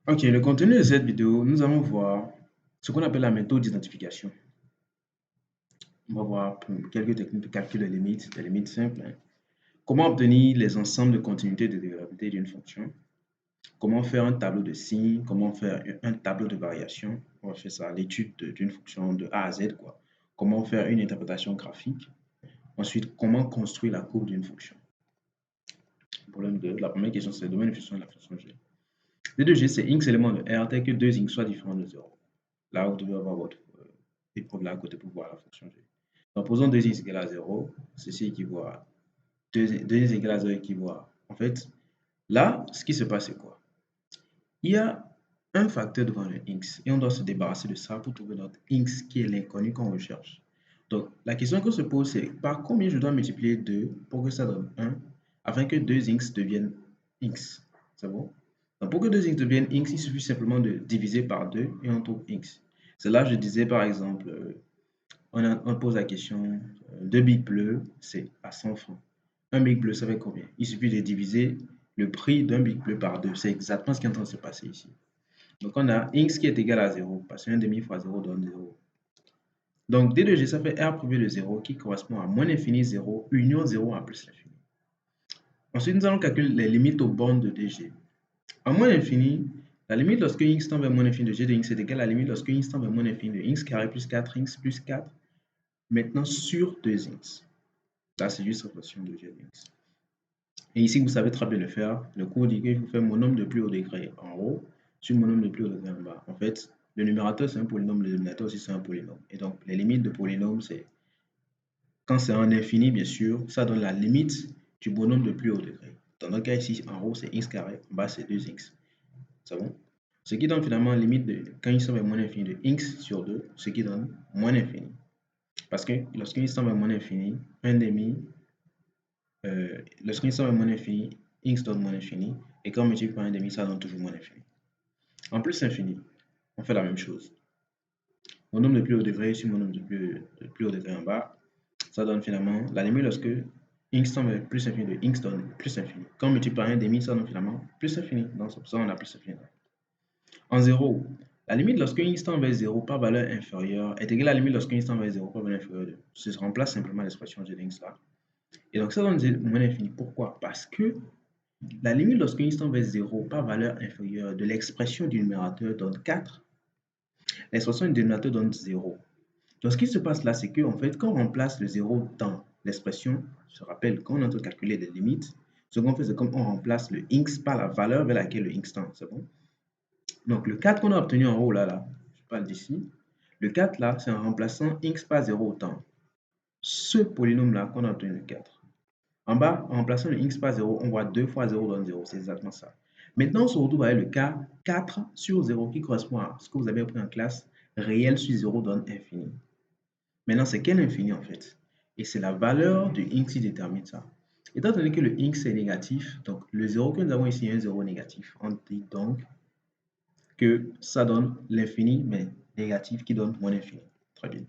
Ok, le contenu de cette vidéo, nous allons voir ce qu'on appelle la méthode d'identification. On va voir quelques techniques de calcul des limites simples, hein. Comment obtenir les ensembles de continuité et de dérivabilité d'une fonction. Comment faire un tableau de signes. Comment faire un tableau de variation. On va faire ça, l'étude d'une fonction de A à Z, quoi. Comment faire une interprétation graphique. Ensuite, comment construire la courbe d'une fonction. Problème 2, la première question, c'est le domaine de fonction de la fonction G. D de G, c'est x éléments de R tel que deux x soient différents de 0. Là, vous devez avoir votre épreuve là à côté pour voir la fonction G. Donc, posons 2x égale à 0. Ceci équivaut à 2x égale à 0 équivaut à. En fait, là, ce qui se passe, c'est quoi? Il y a un facteur devant le x et on doit se débarrasser de ça pour trouver notre x qui est l'inconnu qu'on recherche. Donc, la question qu'on se pose, c'est par combien je dois multiplier 2 pour que ça donne 1 afin que 2x devienne x. C'est bon? Donc, pour que 2x devienne x, il suffit simplement de diviser par 2 et on trouve x. C'est là que je disais par exemple, on pose la question, 2 bics bleus, c'est à 100 francs. Un bic bleu, ça fait combien? Il suffit de diviser le prix d'un bic bleu par 2. C'est exactement ce qui est en train de se passer ici. Donc, on a x qui est égal à 0, parce qu'un demi fois 0 donne 0. Donc, D de G, ça fait R privé de 0 qui correspond à moins l'infini 0, union 0 à plus l'infini. Ensuite, nous allons calculer les limites aux bornes de DG. À moins l'infini, la limite lorsque x tend vers moins l'infini de G de x est égale à la limite lorsque x tend vers moins l'infini de x carré plus 4x plus 4, maintenant sur 2x. Là, c'est juste réflexion de G de x. Et ici, vous savez très bien le faire. Le cours dit qu'il faut faire monome de plus haut degré en haut sur monome de plus haut degré en bas. En fait, le numérateur, c'est un polynôme, le dénominateur aussi, c'est un polynôme. Et donc, les limites de polynôme, c'est quand c'est en infini, bien sûr, ça donne la limite du bonhomme de plus haut degré. Dans notre cas ici, en haut, c'est x carré, en bas, c'est 2x. C'est bon? Ce qui donne finalement la limite de, quand x tend vers moins l'infini de x sur 2, ce qui donne moins l'infini. Parce que lorsque x tend vers moins l'infini, 1 demi, lorsque x tend vers moins l'infini, x donne moins l'infini, et quand on multiplie par 1 demi, ça donne toujours moins l'infini. En plus l'infini, on fait la même chose. Mon nombre de plus haut degré sur mon nombre de plus haut degré en bas, ça donne finalement la limite lorsque x tend vers plus infini de x donne plus infini. Quand on multiplie par 1 demi, ça donne finalement plus infini. Donc c'est pour ça qu'on a plus infini. En 0, la limite lorsque x tend vers 0 par valeur inférieure est égale à la limite lorsque x tend vers 0 par valeur inférieure de. Se remplace simplement l'expression g de x là. Et donc ça donne moins infini. Pourquoi? Parce que la limite lorsque x tend vers 0 par valeur inférieure de l'expression du numérateur donne 4. L'expression du dénominateur donne 0. Donc, ce qui se passe là, c'est qu'en fait, quand on remplace le 0 dans l'expression, je rappelle, quand on est en train de calculer les limites, ce qu'on fait, c'est comme on remplace le x par la valeur vers laquelle le x tend. C'est bon? Donc, le 4 qu'on a obtenu en haut, là, je parle d'ici. Le 4, là, c'est en remplaçant x par 0 au temps. Ce polynôme-là qu'on a obtenu le 4. En bas, en remplaçant le x par 0, on voit 2 fois 0 donne 0. C'est exactement ça. Maintenant, on se retrouve avec le cas 4 sur 0 qui correspond à ce que vous avez appris en classe. Réel sur 0 donne infini. Maintenant, c'est quel infini en fait? Et c'est la valeur de x qui détermine ça. Étant donné que le x est négatif, donc le 0 que nous avons ici est un 0 négatif. On dit donc que ça donne l'infini, mais négatif qui donne moins l'infini. Très bien.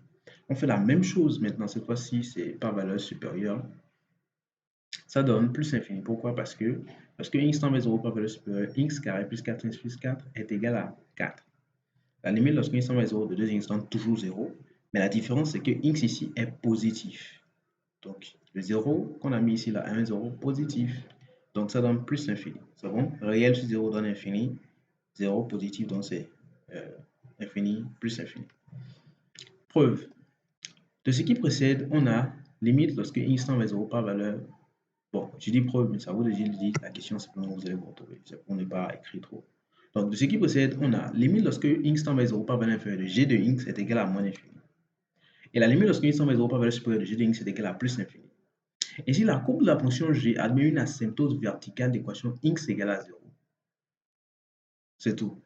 On fait la même chose maintenant. Cette fois-ci, c'est par valeur supérieure. Ça donne plus infini. Pourquoi? Parce que x tend vers 0 par valeur supérieure, x carré plus 4x plus 4 est égal à 4. La limite lorsque x tend vers 0 de 2x donne toujours 0. Mais la différence, c'est que x ici est positif. Donc, le 0 qu'on a mis ici, là, est un 0 positif. Donc, ça donne plus l'infini. C'est bon? Réel sur 0 donne infini. 0 positif, donc c'est infini plus infini. Preuve. De ce qui précède, on a limite lorsque x tend vers 0 par valeur. Bon, je dis preuve, mais ça vaut déjà le dire. La question, c'est comment vous allez vous retrouver. C'est pour ne pas écrire trop. Donc, de ce qui précède, on a limite lorsque x tend vers 0 par valeur inférieure de g de x est égal à moins l'infini. Et la limite lorsque x tend vers 0 par valeur supérieure de g de x est égal à plus l'infini. Et si la courbe de la fonction g admet une asymptote verticale d'équation x égale à 0. C'est tout.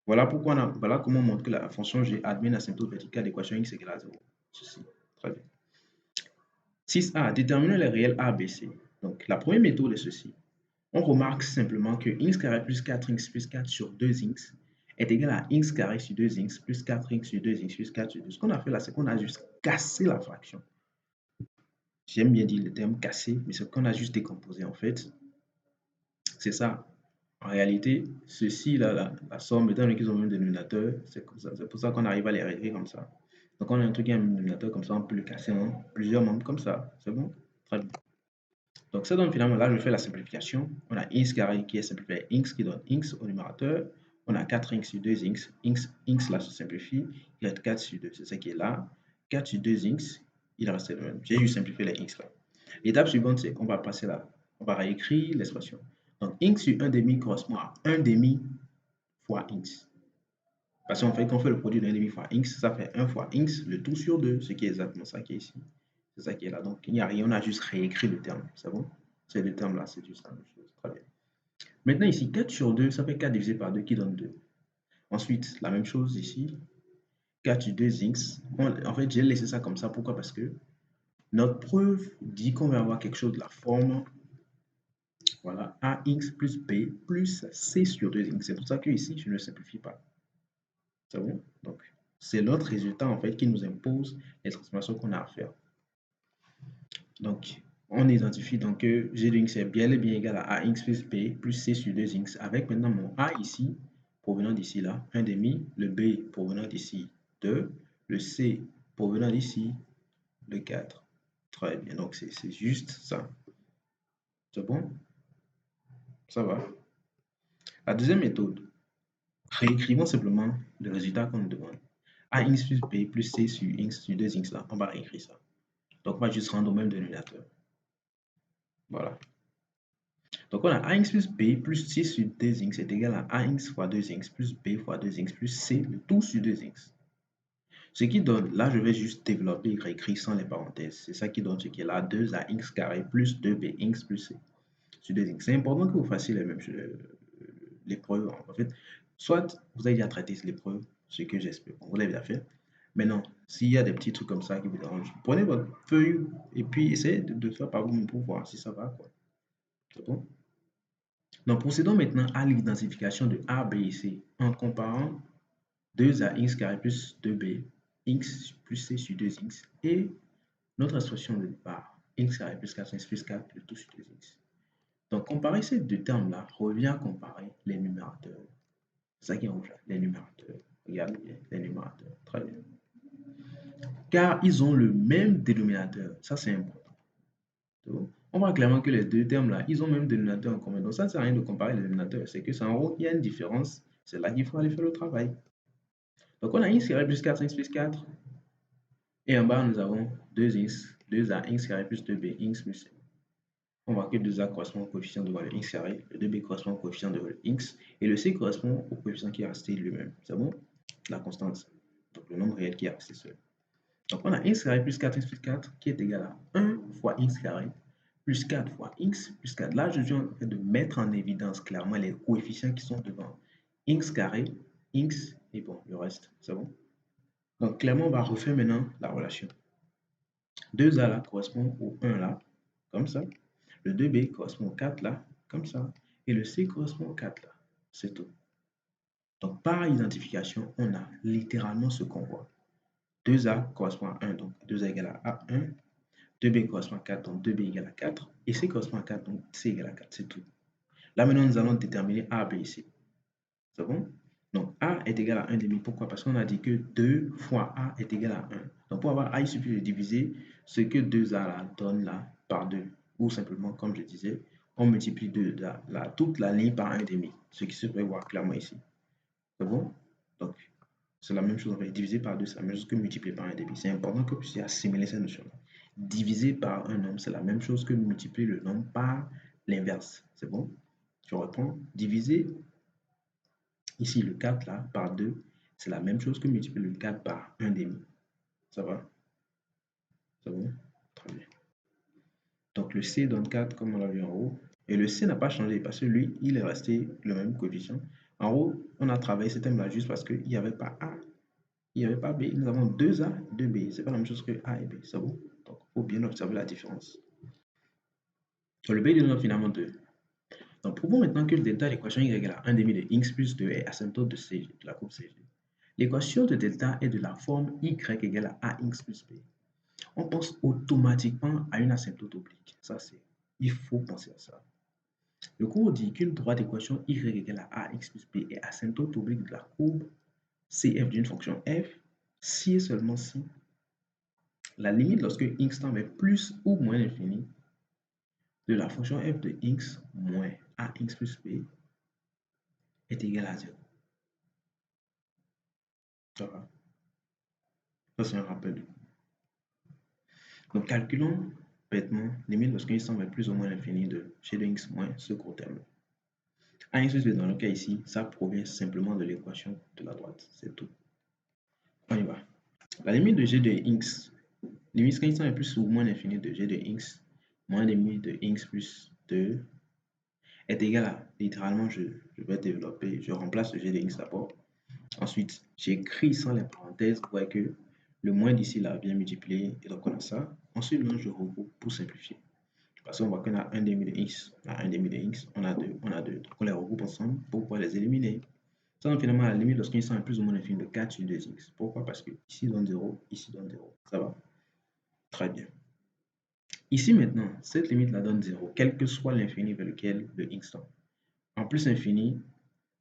Voilà comment on montre que la fonction g admet une asymptote verticale d'équation x égale à 0. Ceci. Très bien. 6a. Déterminer les réels a, b, c. Donc, la première méthode est ceci. On remarque simplement que x carré plus 4x plus 4 sur 2x est égal à x carré sur 2x plus 4x sur 2x plus 4 sur 2. Ce qu'on a fait là, c'est qu'on a juste cassé la fraction. J'aime bien dire le terme cassé, mais ce qu'on a juste décomposé en fait, c'est ça. En réalité, ceci là, la somme, étant donné qu'ils ont le même dénominateur, c'est comme ça. C'est pour ça qu'on arrive à les réécrire comme ça. Donc on a un truc qui a un dénominateur comme ça, on peut le casser en plusieurs membres comme ça. C'est bon? Très bien. Donc ça donne finalement, là je fais la simplification. On a x carré qui est simplifié x qui donne x au numérateur. On a 4x sur 2x. X là se simplifie. Il reste 4 sur 2, c'est ce qui est là. 4 sur 2x, il reste le même. J'ai juste simplifié les x là. L'étape suivante, c'est qu'on va passer là. On va réécrire l'expression. Donc x sur 1 demi correspond à 1 demi fois x. Parce qu'en fait, quand on fait le produit de 1 demi fois x, ça fait 1 fois x, le tout sur 2, ce qui est exactement ça qui est ici. C'est ça qui est là. Donc, il n'y a rien, on a juste réécrit le terme. C'est bon? C'est le terme là, c'est juste la même chose. Très bien. Maintenant, ici, 4 sur 2, ça fait 4 divisé par 2 qui donne 2. Ensuite, la même chose ici. 4 sur 2x. En fait, j'ai laissé ça comme ça. Pourquoi? Parce que notre preuve dit qu'on va avoir quelque chose de la forme, voilà, ax plus b plus c sur 2x. C'est pour ça que ici, je ne simplifie pas. C'est bon? Donc, c'est notre résultat, en fait, qui nous impose les transformations qu'on a à faire. Donc, on identifie donc que g de x est bien et bien égal à ax plus b plus c sur 2x avec maintenant mon a ici, provenant d'ici là, 1 demi, le b provenant d'ici 2, le c provenant d'ici, le 4. Très bien, donc c'est juste ça. C'est bon? Ça va? La deuxième méthode, réécrivons simplement le résultat qu'on nous demande. Ax plus b plus c sur x sur 2x là, on va réécrire ça. Donc, on va juste rendre au même dénominateur. Voilà. Donc, on a ax plus b plus c sur 2x est égal à ax fois 2x plus b fois 2x plus c, le tout sur 2x. Ce qui donne, là, je vais juste développer et réécrire sans les parenthèses. C'est ça qui donne ce qui est là, 2ax carré plus 2bx plus c sur 2x. C'est important que vous fassiez les mêmes l'épreuve. En fait, soit vous avez déjà traité l'épreuve, ce que j'espère, vous l'avez déjà fait. Maintenant, s'il y a des petits trucs comme ça qui vous dérangent, prenez votre feuille et puis essayez de faire par vous-même pour voir si ça va, quoi. C'est bon? Donc, procédons maintenant à l'identification de A, B et C en comparant 2ax carré plus 2b, x plus c sur 2x et notre expression de départ, x carré plus 4x plus 4, le tout sur 2x. Donc, comparer ces deux termes-là revient à comparer les numérateurs. C'est ça qui est en rouge, les numérateurs. Regardez bien, les numérateurs. Très bien. Car ils ont le même dénominateur. Ça, c'est important. Donc, on voit clairement que les deux termes-là, ils ont le même dénominateur en commun. Donc, ça ne sert à rien de comparer les dénominateurs. C'est que c'est en haut, il y a une différence. C'est là qu'il faut aller faire le travail. Donc, on a x carré plus 4x plus 4. Et en bas, nous avons 2x, 2ax carré plus 2bx plus c. On voit que 2a correspond au coefficient devant le x carré, le 2b correspond au coefficient devant le x, et le c correspond au coefficient qui est resté lui-même. C'est bon? La constante. Donc, le nombre réel qui est resté seul. Donc, on a x carré plus 4x plus 4 qui est égal à 1 fois x carré plus 4 fois x plus 4. Là, je viens en fait de mettre en évidence clairement les coefficients qui sont devant x carré, x et bon, le reste. C'est bon? Donc, clairement, on va refaire maintenant la relation. 2a là correspond au 1 là, comme ça. Le 2b correspond au 4 là, comme ça. Et le c correspond au 4 là. C'est tout. Donc, par identification, on a littéralement ce qu'on voit. 2a correspond à 1, donc 2a égale à 1. 2b correspond à 4, donc 2b égale à 4. Et c correspond à 4, donc c égale à 4. C'est tout. Là, maintenant, nous allons déterminer a, b et c. C'est bon? Donc, a est égal à 1 demi. Pourquoi? Parce qu'on a dit que 2 fois a est égal à 1. Donc, pour avoir a, il suffit de diviser ce que 2a là, donne là par 2. Ou simplement, comme je disais, on multiplie toute la ligne par 1 demi. Ce qui se peut voir clairement ici. C'est bon? Donc, c'est la même chose. On va diviser par 2, c'est la même chose que multiplier par 1 demi. C'est important que vous puissiez assimiler cette notion-là. Diviser par un nombre, c'est la même chose que multiplier le nombre par l'inverse. C'est bon? Je reprends. Diviser ici, le 4 là, par 2, c'est la même chose que multiplier le 4 par 1 demi. Ça va? C'est bon? Très bien. Donc, le C donne 4 comme on l'a vu en haut. Et le C n'a pas changé parce que lui, il est resté le même coefficient. En haut, on a travaillé ce thème-là juste parce qu'il n'y avait pas A, il n'y avait pas B. Nous avons 2A, 2B. Ce n'est pas la même chose que A et B. C'est bon? Donc, il faut bien observer la différence. Donc, le B donne finalement 2. Donc, prouvons maintenant que le delta de l'équation y égale à 1 demi de x plus 2 est asymptote de CG, de la courbe CG. L'équation de delta est de la forme y égale à ax plus b. On pense automatiquement à une asymptote oblique. Ça, c'est, il faut penser à ça. Le cours dit qu'une droite équation y égale à ax plus b est asymptote oblique de la courbe cf d'une fonction f si et seulement si la limite lorsque x tend vers plus ou moins l'infini de la fonction f de x moins ax plus b est égale à 0. Ça va? Ça, c'est un rappel. Donc, calculons bêtement limite lorsque x tend vers plus ou moins l'infini de g de x moins ce court terme. Ax plus b, dans le cas ici, ça provient simplement de l'équation de la droite. C'est tout. On y va. La limite de g de x, limite quand x tend vers plus ou moins l'infini de g de x moins limite de x plus 2 est égal à, littéralement, je vais développer, je remplace le g de x d'abord. Ensuite, j'écris sans les parenthèses, vous voyez que le moins d'ici là vient multiplier, et donc on a ça. Ensuite, là, je regroupe pour simplifier. Parce qu'on voit qu'on a 1 demi de x, on a 1 demi de x, on a 2, on a 2. Donc on les regroupe ensemble pour pouvoir les éliminer. Ça donne finalement à la limite lorsqu'ils sont plus ou moins l'infini de 4 sur 2x. Pourquoi? Parce que ici donne 0, ici donne 0. Ça va? Très bien. Ici maintenant, cette limite-là donne 0, quel que soit l'infini vers lequel le x tend. En plus infini,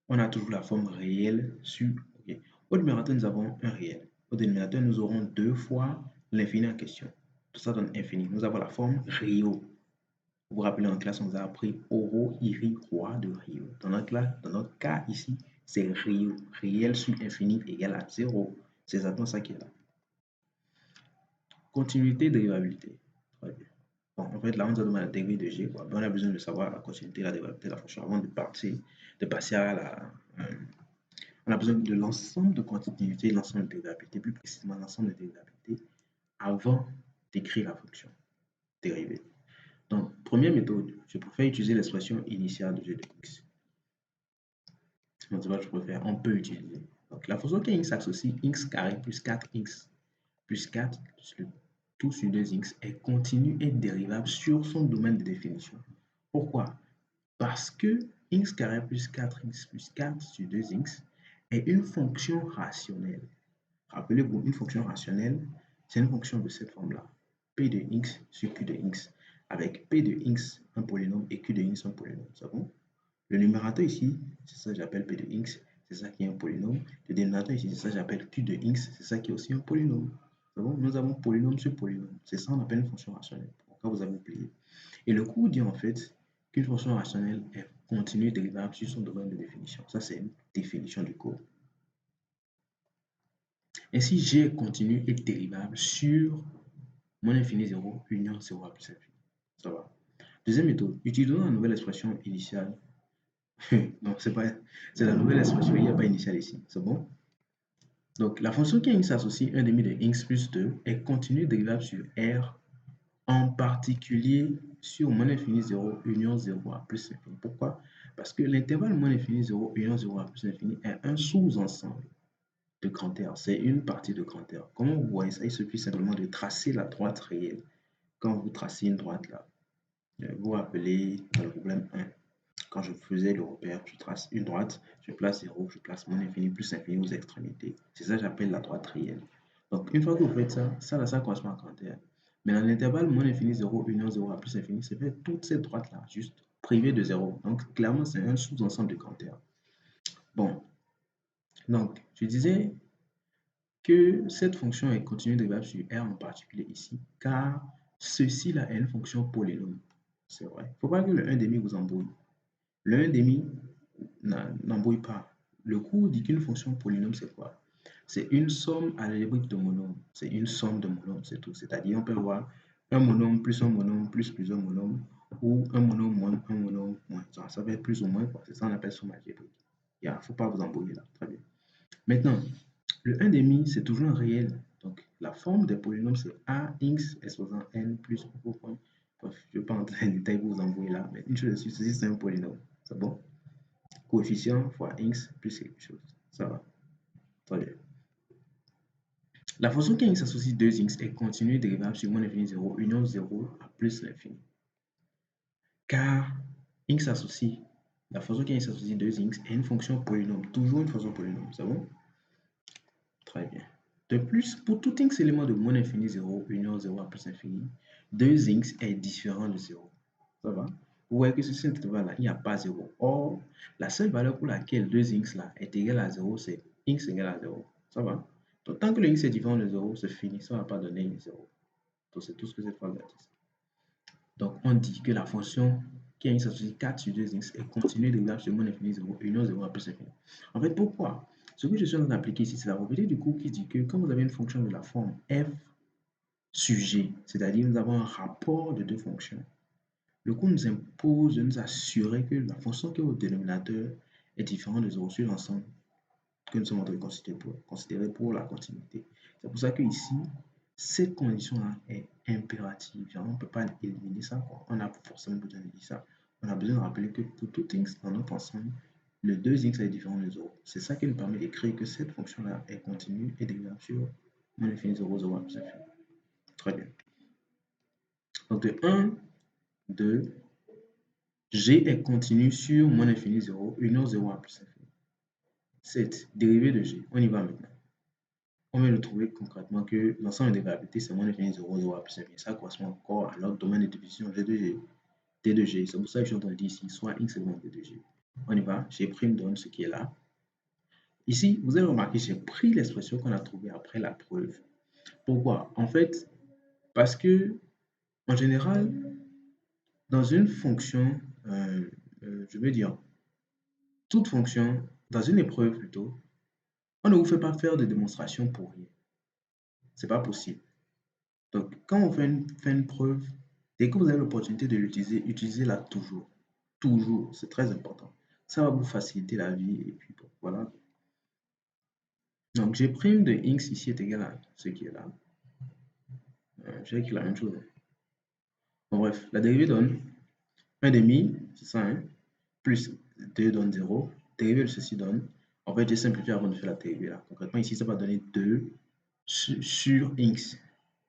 on a toujours la forme réelle sur... Okay. Au numérateur, nous avons un réel. Au dénominateur, nous aurons 2 fois l'infini en question. Tout ça donne infini. Nous avons la forme Rio. Vous vous rappelez, en classe, on nous a appris Oro, Iri, Roi de Rio. Dans notre cas ici, c'est Rio. Réel sur infini égale à 0. C'est exactement ça qui est là. Continuité, dérivabilité. Très bien. Bon, en fait, là, on nous a demandé la dérivée de g. Quoi. On a besoin de savoir la continuité, la dérivabilité de la fonction avant de passer à la... on a besoin de l'ensemble de continuité, l'ensemble de dérivabilité, plus précisément l'ensemble de dérivabilité, avant d'écrire la fonction dérivée. Donc, première méthode, je préfère utiliser l'expression initiale de g de x. Donc, c'est pas que je préfère, on peut utiliser. Donc, la fonction qui s'associe x carré plus 4x plus 4 plus le tout sur 2x est continue et dérivable sur son domaine de définition. Pourquoi? Parce que x carré plus 4x plus 4 sur 2x est une fonction rationnelle. Rappelez-vous, une fonction rationnelle, c'est une fonction de cette forme-là. P de x sur q de x, avec p de x un polynôme et q de x un polynôme. C'est bon? Le numérateur ici, c'est ça que j'appelle p de x, c'est ça qui est un polynôme. Le dénominateur ici, c'est ça que j'appelle q de x, c'est ça qui est aussi un polynôme. C'est bon? Nous avons polynôme sur polynôme. C'est ça qu'on appelle une fonction rationnelle. Pourquoi vous avez oublié? Et le cours dit en fait qu'une fonction rationnelle est continue dérivable sur son domaine de définition. Ça, c'est une définition du cours. Ainsi, g est continu et dérivable sur moins infini 0, union 0 à plus infini. Ça va. Deuxième méthode, utilisons la nouvelle expression initiale. Non, c'est la nouvelle expression, il n'y a pas initiale ici. C'est bon? Donc, la fonction qui s'associe 1 demi de x plus 2 est continue dérivable sur R, en particulier sur moins infini 0, union 0 à plus infini. Pourquoi? Parce que l'intervalle moins infini 0, union 0 à plus infini est un sous-ensemble de grand R. C'est une partie de grand R. Comment vous voyez ça? Il suffit simplement de tracer la droite réelle. Quand vous tracez une droite là, vous vous rappelez dans le problème 1. Quand je faisais le repère, je trace une droite, je place 0, je place moins infini plus infini aux extrémités. C'est ça que j'appelle la droite réelle. Donc, une fois que vous faites ça, ça correspond à grand R. Mais dans l'intervalle moins infini 0, union 0 à plus infini, c'est fait toute cette droite-là, juste privée de 0. Donc, clairement, c'est un sous-ensemble de grand R. Bon, donc, je disais que cette fonction est continue dérivable sur R en particulier ici, car ceci-là est une fonction polynôme. C'est vrai. Il ne faut pas que le 1 demi vous embrouille. Le 1 demi n'embrouille pas. Le cours dit qu'une fonction polynôme, c'est quoi? C'est une somme algébrique de monômes. C'est une somme de monômes, c'est tout. C'est-à-dire, on peut voir un monôme plus plusieurs monômes, ou un monôme moins un monôme moins. Ça va être plus ou moins, quoi. C'est ça qu'on appelle somme algébrique. Il ne faut pas vous embrouiller là. Très bien. Maintenant, le 1 demi, c'est toujours un réel. Donc, la forme des polynômes, c'est ax exposant n plus au point. Bref, je ne vais pas entrer en détail pour vous embrouiller là, mais une chose est sûre, ceci, c'est un polynôme. C'est bon? Coefficient fois x plus quelque chose. Ça va? Très bien. La fonction qui x associe 2x est continue dérivable sur moins l'infini 0, union 0 à plus l'infini. Car x associe, la fonction qui x associe 2x est une fonction polynôme, toujours une fonction polynôme. C'est bon? Très bien. De plus, pour tout x élément de moins l'infini 0, union 0 à plus infini, 2x est différent de 0. Ça va? vous voyez que sur cet intervalle-là, il n'y a pas 0. Or, la seule valeur pour laquelle 2x là est égal à 0, c'est x égale à 0. Ça va? Donc, tant que le x est différent de 0, c'est fini. Ça ne va pas donner 0. Donc, c'est tout ce que cette phrase dit. Donc, on dit que la fonction qui a x associée 4 sur 2x est continue de graphe sur moins infini 0 et non 0 à plus infini. En fait, pourquoi? Ce que je suis en train d'appliquer ici, c'est la propriété du cours qui dit que quand vous avez une fonction de la forme f sur g, c'est-à-dire nous avons un rapport de deux fonctions, le cours nous impose de nous assurer que la fonction qui est au dénominateur est différente de 0 sur l'ensemble que nous sommes en train de considérer pour la continuité. C'est pour ça que ici, cette condition-là est impérative. On ne peut pas éliminer ça, quoi. On a forcément besoin de dire ça. On a besoin de rappeler que pour tout x dans notre ensemble, le 2x est différent de 0. C'est ça qui nous permet d'écrire que cette fonction-là est continue et dégage sur moins infini 0, 0 à plus infini. Très bien. Donc de 1, 2, g est continu sur moins infini 0, union 0 à plus infini. 7. Dérivée de g. On y va maintenant. On vient de trouver concrètement que l'ensemble des variabilités, c'est moins infini 0, 0 à plus infini. Ça correspond encore à notre domaine de division G de G, D de G. C'est pour ça que je suis en train de dire ici, soit x égale D de G. On y va, G' donne ce qui est là. Ici, vous allez remarquer, j'ai pris l'expression qu'on a trouvée après la preuve. Pourquoi? En fait, parce que, en général, dans une fonction, je veux dire, toute fonction, dans une épreuve plutôt, on ne vous fait pas faire de démonstration pour rien. C'est pas possible. Donc, quand on fait une preuve, dès que vous avez l'opportunité de l'utiliser, utilisez-la toujours. Toujours, c'est très important. Ça va vous faciliter la vie et puis bon, voilà. Donc, G' de x ici est égal à ce qui est là. J'ai écrit la même chose. Bon, bref, la dérivée donne 1 demi, c'est ça, hein, plus 2 donne 0. Dérivée de ceci donne, en fait, j'ai simplifié avant de faire la dérivée là. Concrètement, ici, ça va donner 2 sur x.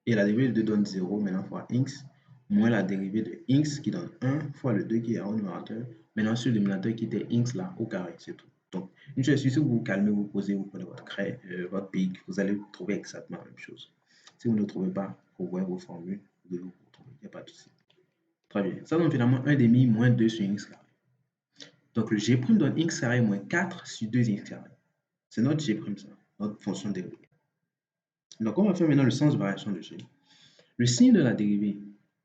Et la dérivée de 2 donne 0 maintenant fois x, moins la dérivée de x qui donne 1 fois le 2 qui est en numérateur, maintenant sur le dénominateur qui était x là au carré, c'est tout. Donc, une chose, si vous vous calmez, vous posez, vous prenez votre craie, votre pic, vous allez trouver exactement la même chose. Si vous ne trouvez pas, vous voyez vos formules, vous devez vous retrouver, il n'y a pas de souci. Très bien. Ça donne finalement 1 demi moins 2 sur x carré. Donc, le g' donne x carré moins 4 sur 2x carré. C'est notre g', ça, notre fonction dérivée. Donc, on va faire maintenant le sens de variation de g. Le signe de la dérivée,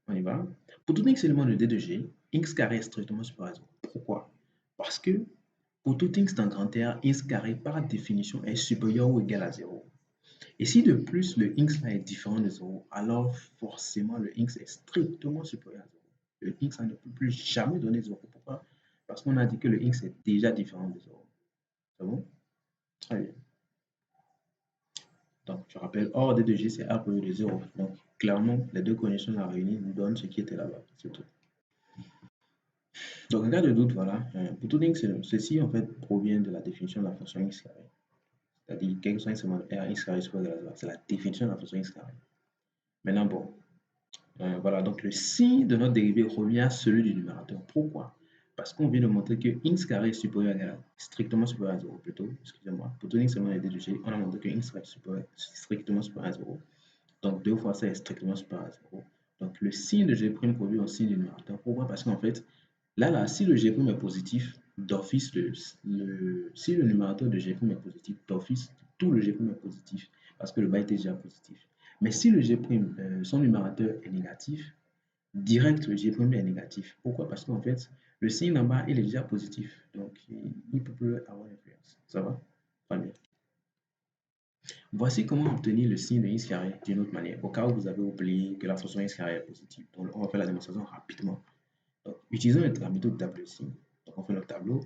on y va. Pour tout x élément de d de g, x carré est strictement supérieur à 0. Pourquoi? Parce que pour tout x dans grand R, x carré par définition est supérieur ou égal à 0. Et si de plus le x là est différent de 0, alors forcément le x est strictement supérieur à 0. Le x ne peut plus jamais donner 0. Pourquoi? Parce qu'on a dit que le x est déjà différent de 0. C'est bon? Très bien. Donc, je rappelle, or d de g, c'est a prévu de 0. Donc, clairement, les deux conditions à réunir nous donnent ce qui était là-bas. C'est tout. Donc, en cas de doute, voilà. Pour tout x, ceci, en fait, provient de la définition de la fonction x carré. C'est-à-dire, quel que soit x de r, x carré supérieur à 0. C'est la définition de la fonction x carré. Maintenant, bon. Voilà, donc le signe de notre dérivée revient à celui du numérateur. Pourquoi? Parce qu'on vient de montrer que x carré est supérieur à strictement supérieur à 0 plutôt, excusez-moi. Pour tout x de d de g, on a montré que x est strictement supérieur à 0. Donc 2 fois ça est strictement supérieur à 0. Donc le signe de g' produit un signe du numérateur. Pourquoi? Parce qu'en fait, là, si le g' est positif, d'office, si le numérateur de g' est positif, d'office, tout le g' est positif, parce que le bas était déjà positif. Mais si le g', son numérateur est négatif, direct le g' est négatif. Pourquoi? Parce qu'en fait, le signe en bas, il est déjà positif. Donc, il ne peut plus avoir influence. Ça va? Pas bien. Voici comment obtenir le signe de x carré d'une autre manière, au cas où vous avez oublié que la fonction x carré est positive. Donc, on va faire la démonstration rapidement. Donc, utilisons la méthode de tableau ici. Donc, on fait le tableau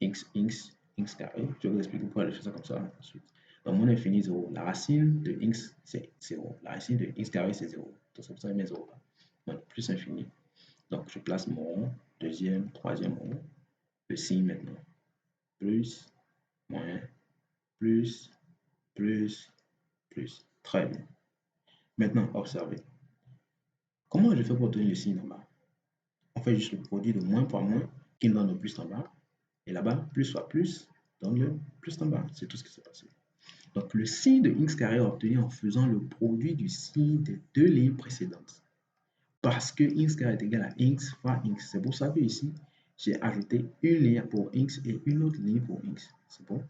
x carré. Je vais vous expliquer pourquoi je fais ça comme ça ensuite. Donc, mon infini 0. La racine de x, c'est 0. La racine de x carré, c'est 0. Donc, c'est pour ça que je mets 0 là. Donc, plus infini. Donc, je place mon deuxième, troisième rond. Le signe maintenant. Plus, moins, plus, plus, plus. Très bien. Maintenant, observez. Comment je fais pour obtenir le signe en bas? On fait juste le produit de moins par moins qui nous donne le plus en bas. Et là-bas, plus fois plus donne le plus en bas. C'est tout ce qui s'est passé. Donc, le signe de x carré est obtenu en faisant le produit du signe des deux lignes précédentes. parce que x carré est égal à x fois x. C'est pour ça que ici, j'ai ajouté une ligne pour x et une autre ligne pour x. C'est bon?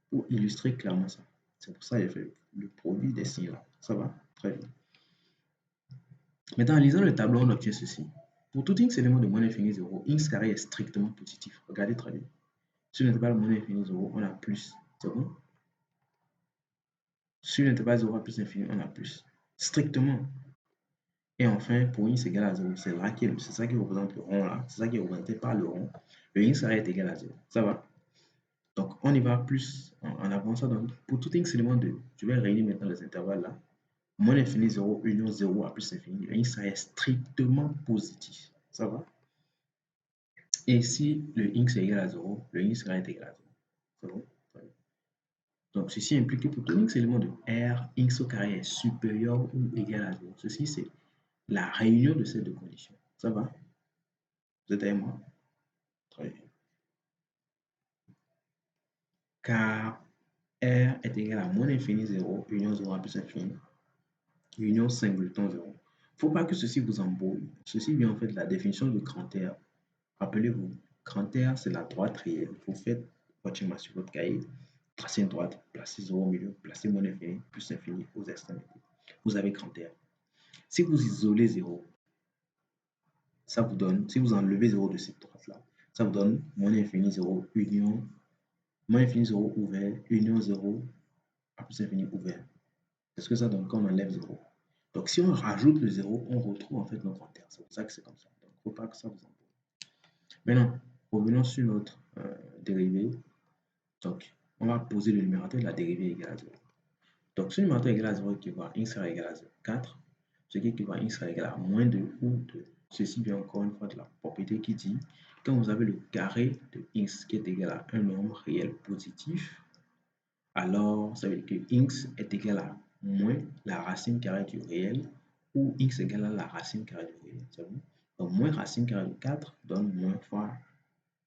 Pour illustrer clairement ça. C'est pour ça que j'ai fait le produit des signes là. Ça va? Très bien. Maintenant, en lisant le tableau, on obtient ceci. Pour tout x élément de moins l'infini 0, x carré est strictement positif. Regardez très bien. Sur l'intervalle moins l'infini 0, on a plus. C'est bon? Sur l'intervalle 0 à plus l'infini, on a plus. Strictement. Et enfin, pour x égale à 0, c'est ça qui représente le rond là. C'est ça qui est représenté par le rond. Le x carré est égal à 0. Ça va? Donc, on y va plus en avançant. Donc, pour tout x élément de, je vais réunir maintenant les intervalles là. Moins l'infini 0, union 0 à plus l'infini. Le x est strictement positif. Ça va? Et si le x est égal à 0, le x est égal à 0. C'est bon? Donc, ceci implique que pour tout x élément de R, x au carré est supérieur ou égal à 0. Ceci, c'est la réunion de ces deux conditions. Ça va? Vous êtes avec moi? Très bien. Car R est égal à moins l'infini 0, union 0 à plus l'infini, union singleton 0. Il ne faut pas que ceci vous embrouille. Ceci vient en fait de la définition de grand R. Rappelez-vous, grand R, c'est la droite réelle. Vous faites votre schéma sur votre cahier, tracez une droite, placez 0 au milieu, placez moins l'infini, plus l'infini aux extrémités. Vous avez grand R. Si vous isolez 0, ça vous donne, si vous enlevez 0 de cette droite-là, ça vous donne moins l'infini 0, union, moins infini 0 ouvert, union 0 à plus infini ouvert. C'est ce que ça donne quand on enlève 0. Donc si on rajoute le 0, on retrouve en fait notre grand R. C'est pour ça que c'est comme ça. Donc il ne faut pas que ça vous embrouille. Maintenant, revenons sur notre dérivée. Donc, on va poser le numérateur de la dérivée égale à 0. Donc, ce numérateur égal à 0 équivaut à x sera égal à 0, 4, ce qui équivaut à x sera égal à moins 2 ou 2. Ceci vient encore une fois de la propriété qui dit quand vous avez le carré de x qui est égal à un nombre réel positif, alors ça veut dire que x est égal à moins la racine carrée du réel ou x égale à la racine carrée du réel. C'est bon? Donc, moins racine carrée de 4 donne moins fois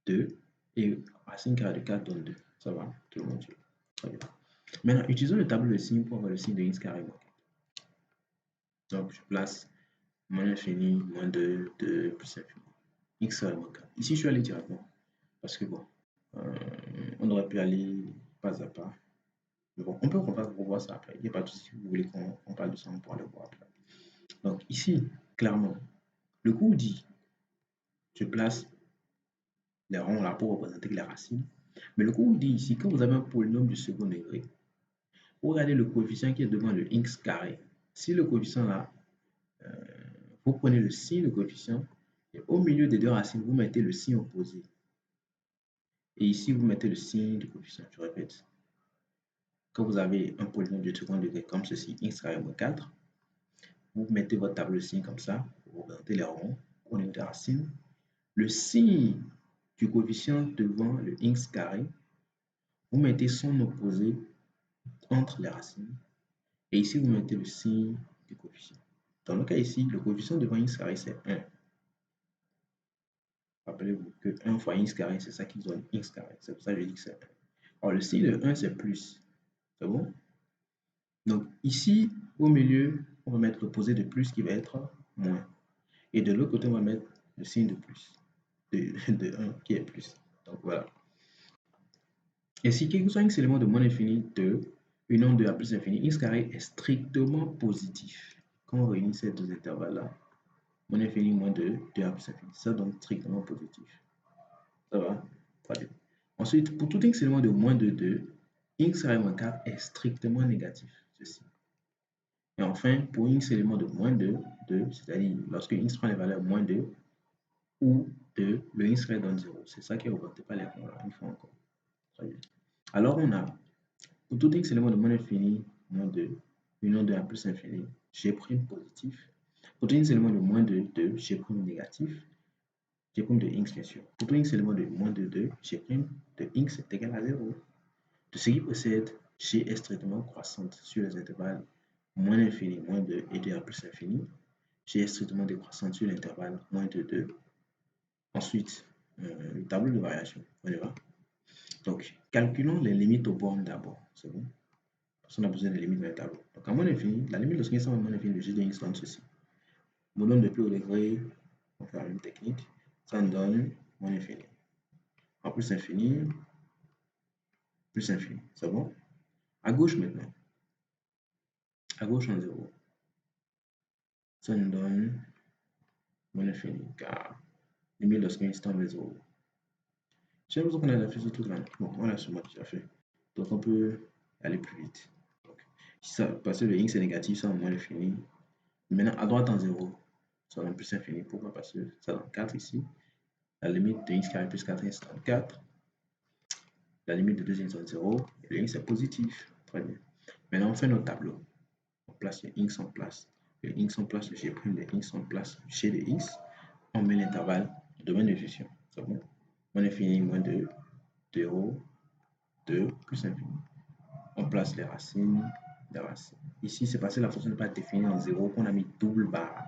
2 et racine carrée de 4 donne 2. Ça va? Tout le monde suit. Très bien. Maintenant, utilisons le tableau de signes pour avoir le signe de x carré moins 4. Donc, je place moins l'infini, moins 2, 2 plus l'infini. X carré moins 4. Ici, je suis allé directement. Parce que bon, on aurait pu aller pas à pas. Mais bon, on peut revoir ça après. Il n'y a pas de souci. Si vous voulez qu'on parle de ça, on pourra le voir après. Donc, ici, clairement, le cours dit je place les ronds là pour représenter les racines. Mais le cours dit ici, quand vous avez un polynôme du second degré, regardez le coefficient qui est devant le x carré. Si le coefficient là, vous prenez le signe de coefficient et au milieu des deux racines, vous mettez le signe opposé. Et ici, vous mettez le signe du coefficient. Je répète. Quand vous avez un polynôme du second degré comme ceci, x carré moins 4, vous mettez votre tableau de signes comme ça, vous représentez les ronds au niveau des racines. Le signe du coefficient devant le x carré, vous mettez son opposé entre les racines. Et ici, vous mettez le signe du coefficient. Dans le cas ici, le coefficient devant x carré, c'est 1. Rappelez-vous que 1 fois x carré, c'est ça qui donne x carré. C'est pour ça que je dis que c'est 1. Alors, le signe de 1, c'est plus. C'est bon? Donc, ici, au milieu, on va mettre l'opposé de plus qui va être moins. Et de l'autre côté, on va mettre le signe de plus. De 1 qui est plus. Donc, voilà. Et si quel que soit x élément de moins l'infini 2, union 2 à plus l'infini, x carré est strictement positif. Quand on réunit ces deux intervalles-là, moins infini moins 2, 2 à plus infini, ça donne strictement positif. Ça va? Très bien. Ensuite, pour tout x élément de moins de 2, x carré moins 4 est strictement négatif. Ceci. Et enfin, pour x élément de moins 2, c'est-à-dire lorsque x prend les valeurs moins 2 ou 2, le x carré donne 0. C'est ça qui est représenté par les ronds là, une fois encore. Très bien. Alors, on a pour tout x élément de moins infini, moins 2, union 2 à plus infini, g' positif. Pour tout x élément de moins 2, 2, g' négatif. G' de x, bien sûr. Pour tout x élément de moins 2, 2, g' de x est égal à 0. De ce qui précède, g est strictement croissante sur les intervalles moins l'infini, moins 2 et 2 à plus infini. G est strictement décroissante sur l'intervalle moins 2, 2. Ensuite, le tableau de variation. On y va. Donc, calculons les limites aux bornes d'abord. C'est bon? Parce qu'on a besoin des limites dans le tableau. Donc, à moins l'infini, la limite de ce qui est à moins l'infini de g de x donne ceci. mon nombre de plus haut degré, on fait la même technique, ça nous donne moins infini. En plus infini, plus infini, c'est bon? À gauche maintenant, à gauche en 0, ça nous donne moins infini, car limite lorsqu'un instant est 0. J'ai l'impression qu'on a déjà fait ce truc là. Bon, on l'a sûrement déjà fait. Donc on peut aller plus vite. Donc, si ça, parce que le x est négatif, ça en moins l'infini. Maintenant, à droite en 0, ça donne plus infini. Pourquoi? Parce que ça donne 4 ici. La limite de x carré plus 4x donne 4. La limite de 2x donne 0. Et le x est positif. Très bien. Maintenant, on fait notre tableau. On place le x en place. Le x en place, le g' de x en place, le g de x. On met l'intervalle de domaine de fusion. C'est bon? Moins infini, moins 2, 0, 2, plus infini. On place les racines. Ici, c'est parce que la fonction n'est pas définie en 0 qu'on a mis double barre.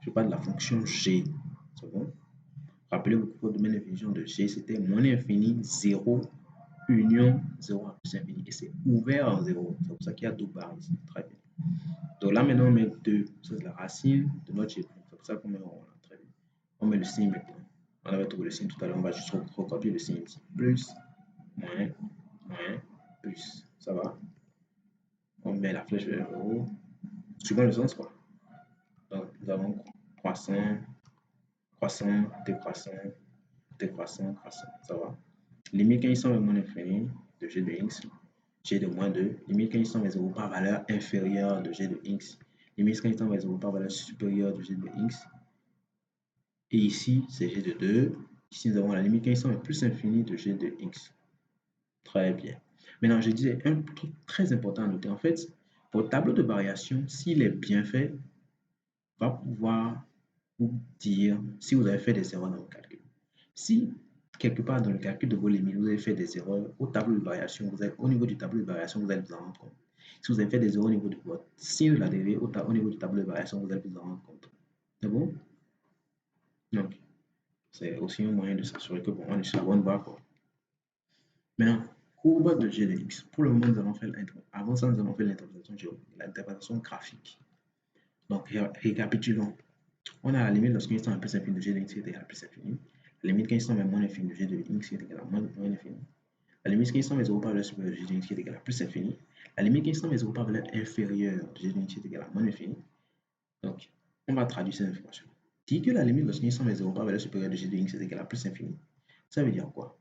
Je parle de la fonction g. C'est bon? Rappelez-vous que le domaine d'infinition de g, c'était moins infini, 0, union 0 à plus infini. Et c'est ouvert en 0. C'est pour ça qu'il y a double barre ici. Très bien. Donc là, maintenant, on met 2. Ça, c'est la racine de notre g'. C'est pour ça qu'on met en rond là. Très bien. On met le signe maintenant. On avait trouvé le signe tout à l'heure. On va juste recopier le signe ici. Plus, moins, plus. Ça va? On met la flèche vers le haut, suivant le sens quoi. Donc nous avons croissant, croissant, décroissant, décroissant, croissant. Ça va. Limite quand ils sont moins infini de g de x, g de moins 2. Limite quand ils sont 0 par valeur inférieure de g de x. Limite quand ils sont 0 par valeur supérieure de g de x. Et ici, c'est g de 2. Ici, nous avons la limite quand ils sont plus infini de g de x. Très bien. Maintenant, je disais un truc très important à noter. En fait, votre tableau de variation, s'il est bien fait, va pouvoir vous dire si vous avez fait des erreurs dans le calcul. Si quelque part dans le calcul de vos limites, vous avez fait des erreurs au tableau de variation, au niveau du tableau de variation, vous allez vous en rendre compte. Si vous avez fait des erreurs au niveau de votre signe de la dérivée, au niveau du tableau de variation, vous allez vous en rendre compte. C'est bon? Donc, c'est aussi un moyen de s'assurer que bon, on est sur la bonne voie. Maintenant, courbe de g de x. Pour le moment, nous allons faire avant ça, nous allons faire l'interprétation graphique. Donc, récapitulons. On a la limite lorsqu'un instant est plus infini de g de x est égal à plus infini. La limite quand instant est moins infini de g de x est égal à moins infini. La limite quand instant est 0 par valeur supérieure de g de x est égal à plus infini. La limite quand instant est 0 par valeur inférieure de g de x est égal à moins infini. Donc, on va traduire cette information. Dit que la limite lorsqu'un instant est 0 par valeur supérieure de g de x est égal à plus infini, ça veut dire quoi?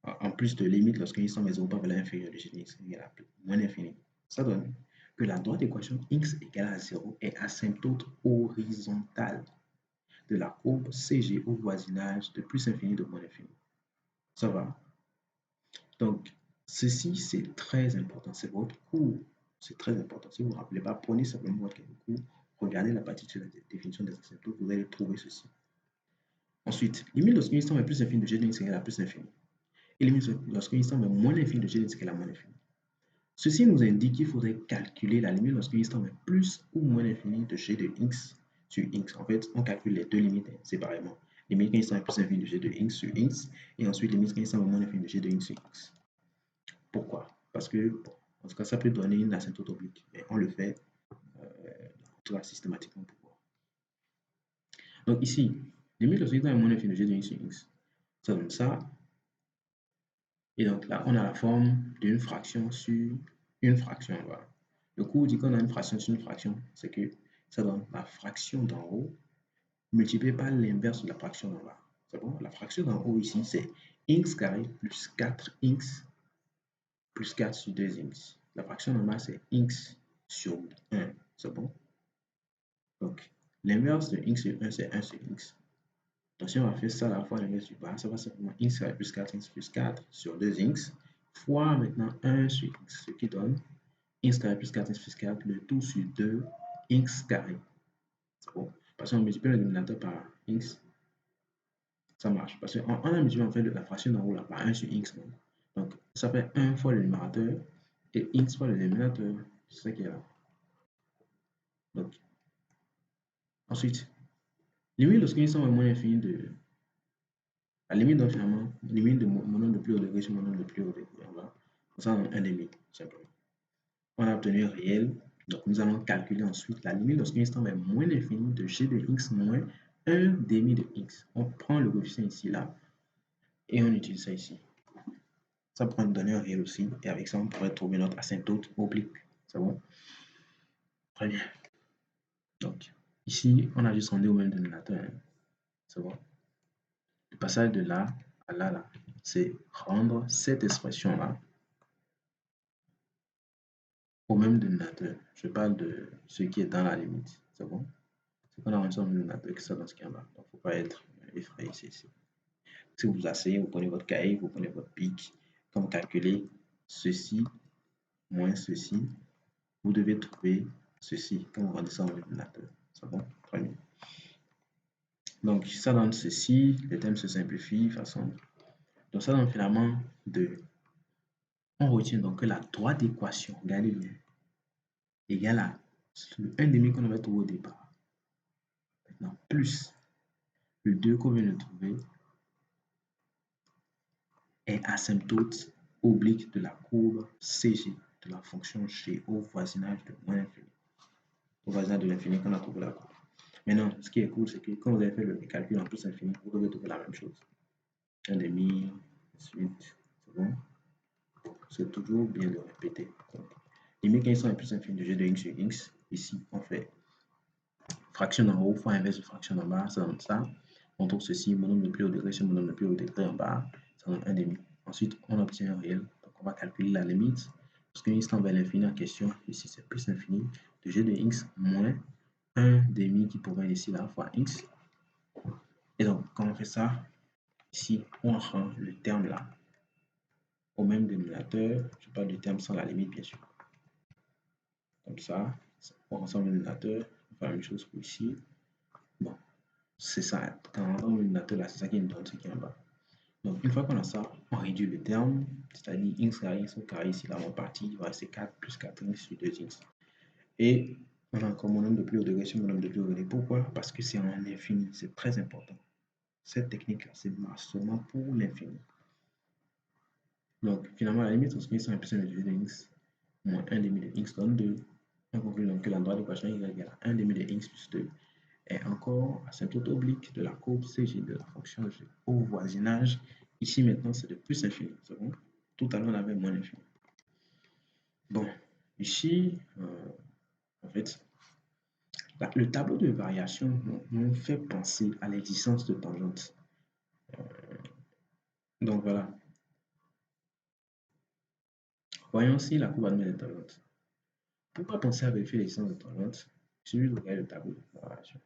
En plus de limite lorsqu'un instant est 0 par valeur inférieure de g de x est égal à moins infini, ça donne que la droite équation x égale à 0 est asymptote horizontale de la courbe CG au voisinage de plus infini de moins infini. Ça va? Donc, ceci, c'est très important. C'est votre cours. C'est très important. Si vous ne vous rappelez pas, prenez simplement votre cours, regardez la partie sur la définition des asymptotes, vous allez trouver ceci. Ensuite, limite lorsqu'un instant est plus infini de g de x égale à plus infini. Et limite lorsqu'un instant est moins infini de g de x égale à moins infini. Ceci nous indique qu'il faudrait calculer la limite lorsqu'un instant est plus ou moins infini de g de x sur x. En fait, on calcule les deux limites séparément. Limite quand instant est plus infini de g de x sur x, et ensuite limite quand instant est moins infini de g de x sur x. Pourquoi? Parce que, bon, en tout cas, ça peut donner une asymptote oblique. Et on le fait systématiquement. Pourquoi? Donc ici, limite lorsqu'un instant est moins infini de g de x sur x, ça donne ça. Et donc là, on a la forme d'une fraction sur une fraction. Voilà. Le cours dit qu'on a une fraction sur une fraction, c'est que ça donne la fraction d'en haut multipliée par l'inverse de la fraction d'en bas. C'est bon? La fraction d'en haut ici, c'est x carré plus 4x plus 4 sur 2x. La fraction d'en bas, c'est x sur 1. C'est bon? Donc, l'inverse de x sur 1, c'est 1 sur x. Donc, si on va faire ça à la fois l'inverse du bas, ça va simplement x carré plus 4x plus 4 sur 2x fois maintenant 1 sur x, ce qui donne x carré plus 4x plus 4, le tout sur 2x carré. C'est bon. Parce qu'on multiplie le dénominateur par x, ça marche. Parce qu'on a multiplié en fait la fraction d'en haut là par 1 sur x. Donc, ça fait 1 fois le numérateur et x fois le dénominateur. C'est ça qui est là. Donc, ensuite, limite lorsqu'un instant est moins infini de. La limite, donc finalement, limite de mon nombre de plus haut degré sur mon nombre de plus haut degré. On va ça donne 1 demi, simplement. On a obtenu réel Donc, nous allons calculer ensuite la limite lorsqu'un instant est moins l'infini de g de x moins 1 demi de x. On prend le coefficient ici, là, et on utilise ça ici. Ça pourrait nous donner un réel aussi, et avec ça, on pourrait trouver notre asymptote oblique. C'est bon? Très bien. Donc, ici, on a juste rendu au même dénominateur. Hein. C'est bon? Le passage de là à là, c'est rendre cette expression-là au même dénominateur. Je parle de ce qui est dans la limite. C'est bon? C'est qu'on a rendu au même dénominateur que ça dans ce qui est en bas. Donc, il ne faut pas être effrayé ici. Si vous vous asseyez, vous prenez votre cahier, vous prenez votre pic. Quand vous calculez ceci moins ceci, vous devez trouver ceci quand vous rendez ça au même dénominateur. C'est bon? Très bien. Donc, ça donne ceci. Les termes se simplifient de façon. Donc, ça donne finalement 2. On retient donc que la droite d'équation, regardez bien, égale à le 1 demi qu'on avait trouvé au départ. Maintenant, plus le 2 qu'on vient de trouver est asymptote oblique de la courbe CG de la fonction G au voisinage de moins l'infini. Au voisinage de l'infini qu'on a trouvé la courbe. Maintenant, ce qui est cool, c'est que quand vous avez fait le calcul en plus infini, vous devez trouver la même chose. 1 demi, ensuite, c'est bon. C'est toujours bien de répéter. Limite quand est plus infini de g de x sur x. Ici, on fait fraction en haut fois inverse de fraction en bas, ça donne ça. On trouve ceci, mon nombre de plus au degré sur mon nombre de plus au degré en bas, ça donne 1 demi. Ensuite, on obtient un réel. Donc, on va calculer la limite. Parce qu'un instant vers l'infini en question, ici, c'est plus infini de g de x moins 1 demi qui provient d'ici là fois x. Et donc, quand on fait ça, ici, on rend le terme là au même dénominateur. Je parle du terme sans la limite, bien sûr. Comme ça, on rend ça au même dénominateur. On fait la même chose pour ici. Bon, c'est ça. Quand on rend au même dénominateur là, c'est ça qui nous donne ce qui est en bas. Donc, une fois qu'on a ça, on réduit le terme, c'est-à-dire x au carré ici, là, en partie, il va rester 4 plus 4x sur 2x. Et on a encore mon nombre de plus au degré sur mon nombre de plus au degré. Pourquoi? Parce que c'est en infini, c'est très important. Cette technique-là, c'est seulement pour l'infini. Donc, finalement, la limite, lorsqu'ils sont plus de x moins 1 demi de x donne 2. On conclut donc que la droite d'équation y égale à 1 demi de x plus 2 est encore asymptote oblique de la courbe CG de la fonction G au voisinage. Ici, maintenant, c'est de plus infini. C'est bon? Tout à l'heure, on avait moins l'infini. Bon, ici, en fait, le tableau de variation nous fait penser à l'existence de tangentes. Donc, voilà. Voyons si la courbe admet des tangentes. Pourquoi penser à vérifier l'existence de tangentes? Il suffit de regarder le tableau de variation.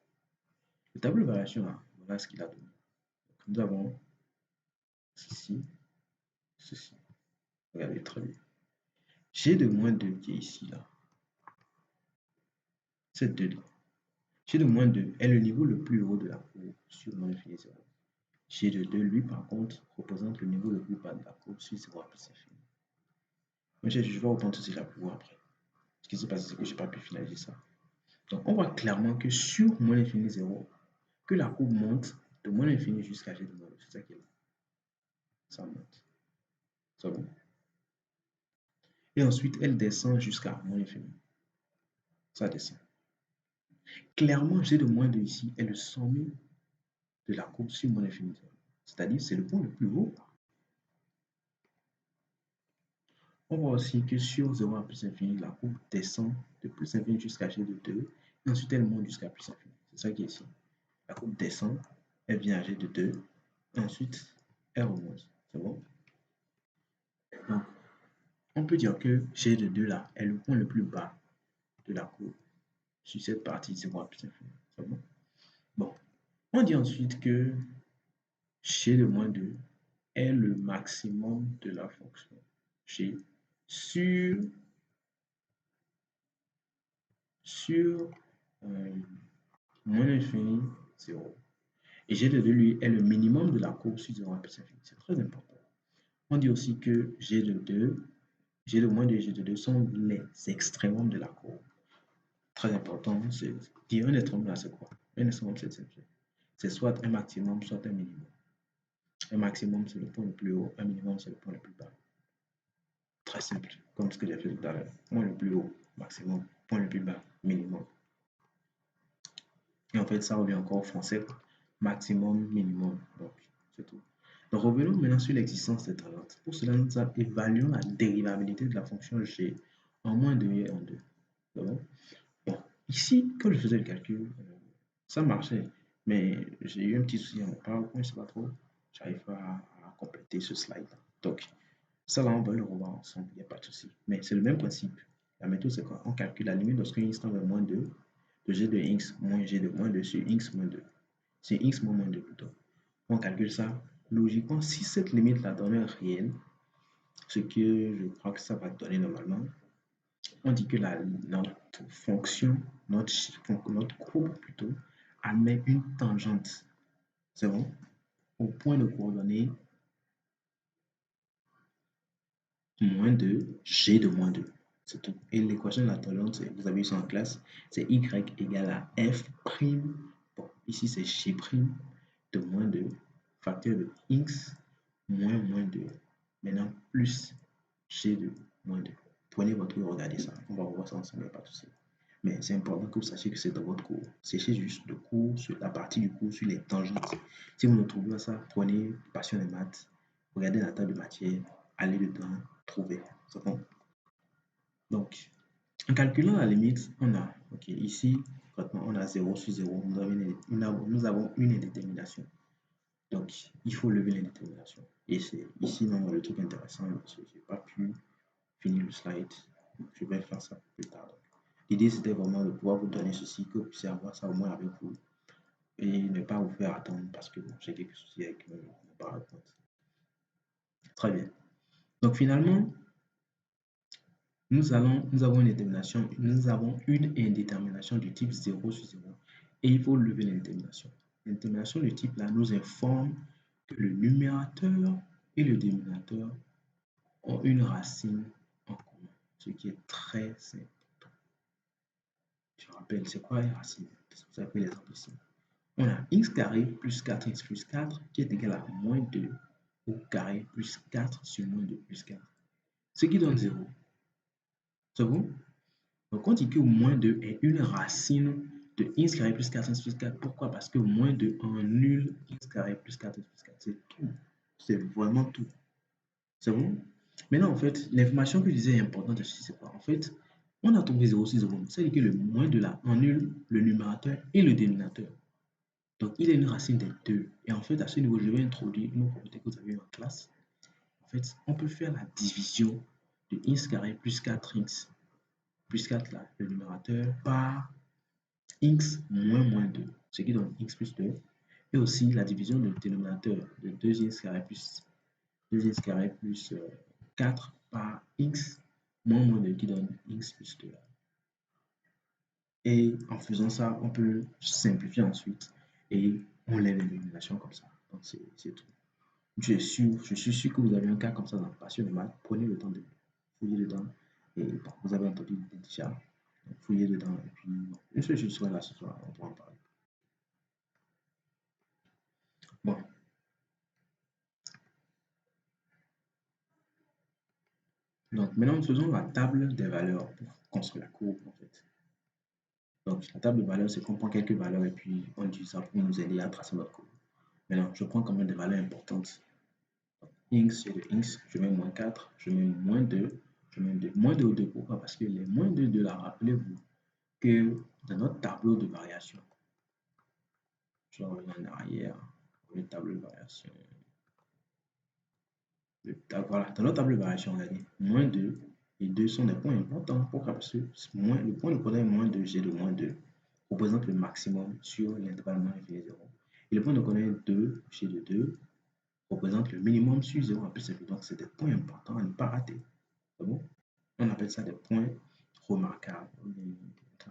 Le tableau de variation, là, voilà ce qu'il a donné. Donc, nous avons ceci, ceci. Regardez très bien. G de moins 2 qui est ici, là. C'est 2 là. G de moins 2 est le niveau le plus haut de la courbe sur moins infini 0. G de 2, lui, par contre, représente le niveau le plus bas de la courbe sur 0 plus infini. Mais je vais reprendre ceci là pour vous après. Ce qui s'est passé, c'est que je n'ai pas pu finaliser ça. Donc, on voit clairement que sur moins l'infini 0, que la courbe monte de moins l'infini jusqu'à G de moins 2. C'est ça qui est là. Ça monte. C'est bon. Et ensuite, elle descend jusqu'à moins l'infini. Ça descend. Clairement, G de moins 2 ici est le sommet de la courbe sur moins l'infini 0. C'est-à-dire, c'est le point le plus haut. On voit aussi que sur 0 à plus infini, la courbe descend de plus infini jusqu'à G de 2. Et ensuite, elle monte jusqu'à plus infini. C'est ça qui est ici. La courbe descend, elle vient à G de 2. Et ensuite, elle remonte. C'est bon? Donc, on peut dire que G de 2 là est le point le plus bas de la courbe sur cette partie 0 à plus infini. C'est bon? Bon. On dit ensuite que G de moins 2 est le maximum de la fonction G sur moins l'infini 0. Et G de 2, lui, est le minimum de la courbe sur 0 à plus infini. C'est très important. On dit aussi que G de 2, G de moins 2 et G de 2 sont les extrémums de la courbe. Très important, c'est dire un extrémum là, c'est quoi? Un extrémum, c'est simple. C'est soit un maximum, soit un minimum. Un maximum, c'est le point le plus haut. Un minimum, c'est le point le plus bas. Très simple, comme ce que j'ai fait tout à l'heure. Point le plus haut, maximum. point le plus bas, minimum. Et en fait, ça revient encore au français, quoi. Maximum, minimum. Donc, c'est tout. Donc, revenons maintenant sur l'existence des tangentes. Pour cela, nous évaluons la dérivabilité de la fonction g en moins 2 et en 2. Bon, ici, quand je faisais le calcul, ça marchait. Mais j'ai eu un petit souci en PowerPoint, je ne sais pas trop. J'arrive pas à compléter ce slide. Donc, ça là, on va le revoir ensemble, il n'y a pas de souci. Mais c'est le même principe. La méthode, c'est quoi? On calcule la limite lorsqu'un x tend vers moins 2 de g de x moins g de moins 2 sur x moins 2. C'est x moins 2 plutôt. On calcule ça. Logiquement, si cette limite-là donne un réel, ce que je crois que ça va donner normalement, on dit que notre fonction, notre courbe plutôt, admet une tangente. C'est bon? Au point de coordonnées moins 2, g de moins 2. C'est tout. Et l'équation de la tangente, vous avez eu ça en classe, c'est y égale à f prime. Bon, ici c'est g prime de moins 2, facteur de x moins 2. Maintenant, plus g de moins 2. Prenez votre cours, regardez ça. On va revoir ça ensemble, il n'y a pas de souci. Mais c'est important que vous sachiez que c'est dans votre cours. Séchez juste le cours, sur la partie du cours sur les tangentes. Si vous ne trouvez pas ça, prenez Passion des maths, regardez la table de matière, allez dedans, trouvez. C'est bon? Donc, en calculant la limite, on a, ok, ici, on a 0 sur 0, nous avons une indétermination. Donc, il faut lever l'indétermination. Et c'est ici, non, le truc intéressant, je n'ai pas pu finir le slide. Je vais faire ça plus tard. L'idée, c'était vraiment de pouvoir vous donner ceci, que vous puissiez avoir ça au moins avec vous. Et ne pas vous faire attendre parce que bon, j'ai quelques soucis avec mon PowerPoint. Très bien. Donc, finalement, nous avons une indétermination du type 0 sur 0 et il faut lever l'indétermination. L'indétermination de type là nous informe que le numérateur et le dénominateur ont une racine en commun, ce qui est très important. Je rappelle, c'est quoi une racine? Vous avez l'exemple ici. On a x carré plus 4x plus 4 qui est égal à moins 2 au carré plus 4 sur moins 2 plus 4, ce qui donne 0. C'est bon? Donc, on dit que moins 2 est une racine de x carré plus 4x plus 4. Pourquoi? Parce que moins 2 annule x carré plus 4x plus 4. C'est tout. C'est vraiment tout. C'est bon? Maintenant, en fait, l'information que je disais est importante aussi, c'est quoi? En fait, on a trouvé 0 sur 0. Ça veut dire que le moins 2 là annule le numérateur et le dénominateur. Donc, il est une racine des deux. Et en fait, à ce niveau, je vais introduire une propriété que vous avez eu en classe. En fait, on peut faire la division de x carré plus 4x plus 4 là, le numérateur, par x moins 2, ce qui donne x plus 2. Et aussi la division du dénominateur de 2x carré plus 4 par x moins 2 qui donne x plus 2. Et en faisant ça, on peut simplifier ensuite et on lève l'élimination comme ça. Donc c'est tout. Je suis sûr que vous avez un cas comme ça dans le passion de maths. Prenez le temps de fouiller dedans. Et bon, vous avez entendu déjà. Fouiller dedans. Et puis, bon, une fois que je serai là ce soir, on pourra en parler. Bon. Donc, maintenant, faisons la table des valeurs pour construire la courbe, en fait. Donc, la table de valeurs, c'est qu'on prend quelques valeurs et puis on utilise ça pour nous aider à tracer notre courbe. Maintenant, je prends quand même des valeurs importantes. X, j'ai de x, je mets moins 4, je mets moins 2, je mets moins 2 ou 2. Pourquoi? Parce que les moins 2 de là, rappelez-vous que dans notre tableau de variation, je reviens en arrière, le tableau de variation. Voilà, dans notre tableau de variation, regardez, moins 2 et 2 sont des points importants. Pourquoi? Parce que le point de coordonnée moins 2, g de moins 2, représente le maximum sur l'intervalle moins infini 0. Et le point de coordonnée 2, g de 2, représente le minimum sur 0 en plus. Donc, c'est des points importants à ne pas rater. C'est bon? On appelle ça des points remarquables.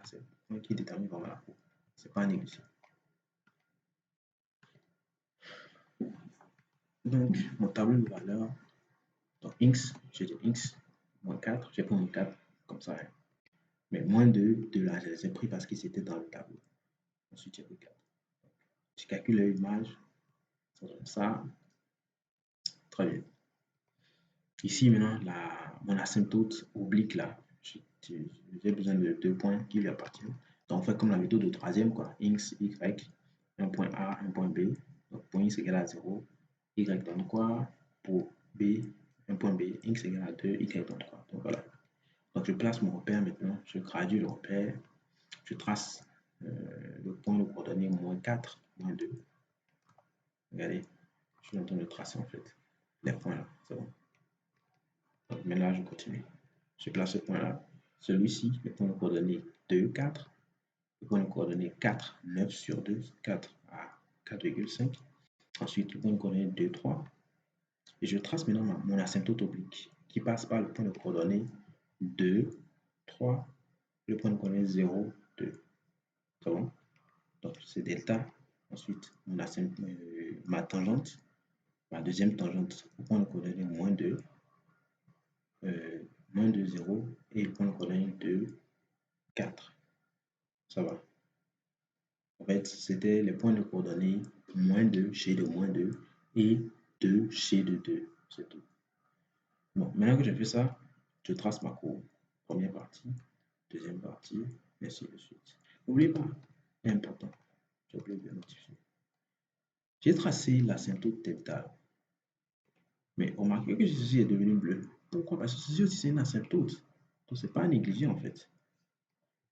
C'est des points qui déterminent vraiment la courbe. Ce n'est pas négligé. Donc, mon tableau de valeurs, donc x, j'ai de x, moins 4, j'ai pris moins 4, comme ça. Hein. Mais moins 2 de là, je les ai pris parce qu'ils étaient dans le tableau. Ensuite, j'ai pris 4. Je calcule l'image, ça donne ça. Très bien. Ici, maintenant, mon asymptote oblique là, j'ai besoin de deux points qui lui appartiennent. Donc, on fait comme la méthode de troisième, quoi. X, Y, un point A, un point B. Donc, pour X égale à 0, Y donne quoi? Pour B, un point B, X égale à 2, Y donne quoi? Donc, voilà. Donc, je place mon repère maintenant, je gradue le repère, je trace le point de coordonnée moins 4, moins 2. Regardez, je suis en train de tracer en fait les points là, c'est bon. Donc, maintenant, je continue. Je place ce point là. Celui-ci, le point de coordonnée 2, 4. Le point de coordonnée 4, 9 sur 2, 4 à 4,5. Ensuite, le point de coordonnée 2, 3. Et je trace maintenant mon asymptote oblique qui passe par le point de coordonnée 2, 3, le point de coordonnée 0, 2. C'est bon? Donc, c'est delta. Ensuite, ma tangente, ma deuxième tangente, au point de coordonnée moins 2, moins 2, 0, et le point de coordonnée 2, 4. Ça va. En fait, c'était les points de coordonnée moins 2 chez de moins 2 et 2 chez de 2. C'est tout. Bon, maintenant que j'ai fait ça, je trace ma courbe. Première partie, deuxième partie, et ainsi de suite. N'oubliez pas, c'est important, j'ai oublié de notifier. J'ai tracé l'asymptote delta, mais remarquez que ceci est devenu bleu. Pourquoi? Parce que ceci aussi c'est une asymptote. Donc c'est pas à négliger en fait.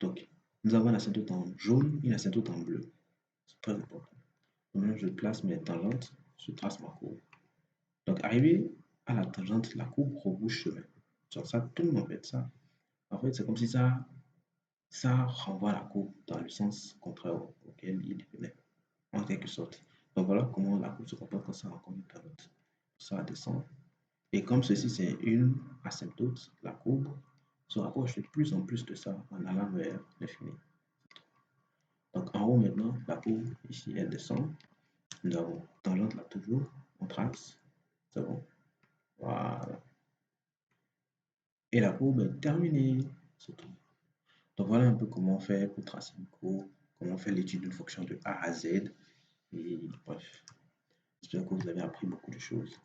Donc, nous avons une asymptote en jaune et une asymptote en bleu. C'est très important. Maintenant, je place mes tangentes, je trace ma courbe. Donc, arrivé à la tangente, la courbe rebouche chemin. Genre, ça tourne en fait. Ça, en fait, c'est comme si ça renvoie la courbe dans le sens contraire auquel il venait, en quelque sorte. Donc, voilà comment la courbe se comporte quand ça rencontre une tangente. Ça descend. Et comme ceci, c'est une asymptote, la courbe se rapproche de plus en plus de ça en allant vers l'infini. Donc, en haut, maintenant, la courbe, ici, elle descend. Nous avons tangente là toujours, on trace, c'est bon. Voilà. Et la courbe est terminée, c'est tout. Donc voilà un peu comment on fait pour tracer une courbe, comment on fait l'étude d'une fonction de A à Z. Et bref, j'espère que vous avez appris beaucoup de choses.